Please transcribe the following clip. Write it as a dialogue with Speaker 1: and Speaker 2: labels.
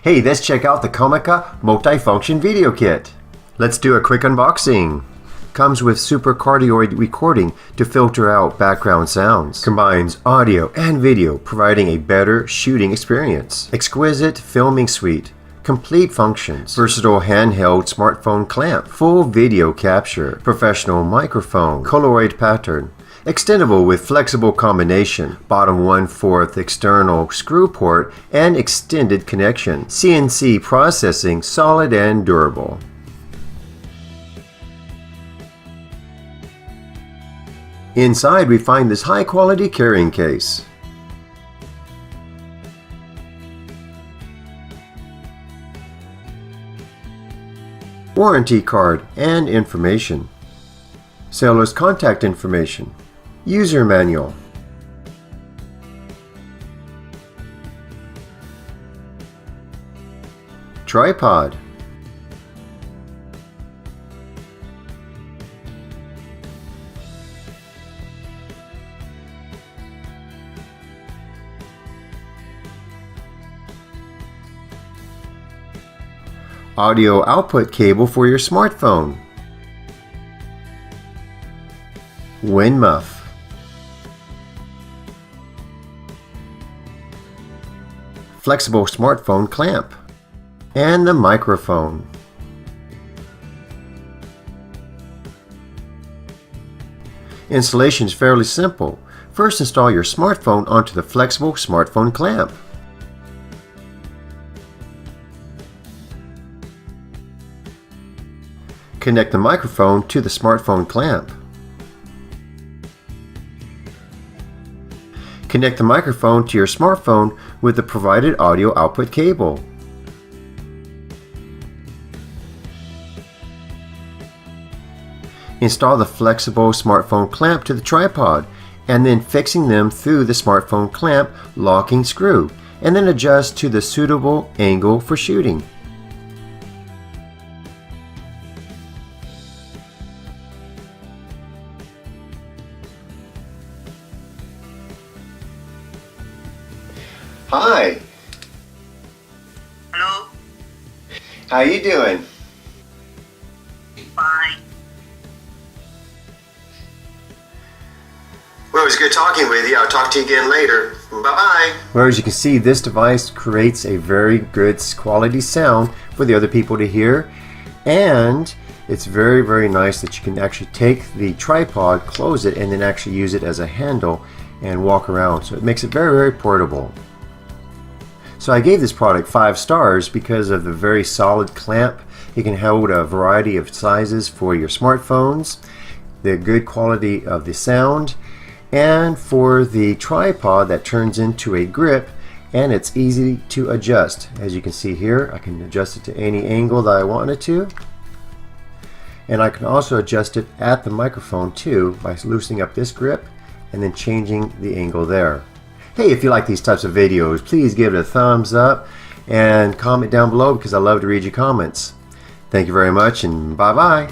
Speaker 1: Hey, let's check out the Comica Multifunction Video Kit. Let's do a quick unboxing. Comes with super cardioid recording to filter out background sounds. Combines audio and video, providing a better shooting experience. Exquisite filming suite. Complete functions. Versatile handheld smartphone clamp. Full video capture. Professional microphone. Coloroid pattern. Extendable with flexible combination, bottom 1/4 external screw port, and extended connection. CNC processing, solid and durable. Inside we find this high quality carrying case. Warranty card and information. Seller's contact information. User manual. Tripod. Audio output cable for your smartphone. Wind muff. Flexible smartphone clamp. And the microphone. Installation is fairly simple. First, install your smartphone onto the flexible smartphone clamp. Connect the microphone to the smartphone clamp. Connect the microphone to your smartphone with the provided audio output cable. Install the flexible smartphone clamp to the tripod and then fixing them through the smartphone clamp locking screw, and then adjust to the suitable angle for shooting. Hi.
Speaker 2: Hello.
Speaker 1: How you doing?
Speaker 2: Fine.
Speaker 1: Well, it was good talking with you. I'll talk to you again later. Bye-bye. Well, as you can see, this device creates a very good quality sound for the other people to hear. And it's very, very nice that you can actually take the tripod, close it, and then actually use it as a handle and walk around. So it makes it very, very portable. So I gave this product 5 stars because of the very solid clamp. It can hold a variety of sizes for your smartphones, the good quality of the sound, and for the tripod that turns into a grip, and it's easy to adjust. As you can see here, I can adjust it to any angle that I want it to. And I can also adjust it at the microphone too by loosening up this grip and then changing the angle there. Hey, if you like these types of videos, please give it a thumbs up and comment down below because I love to read your comments. Thank you very much and bye-bye.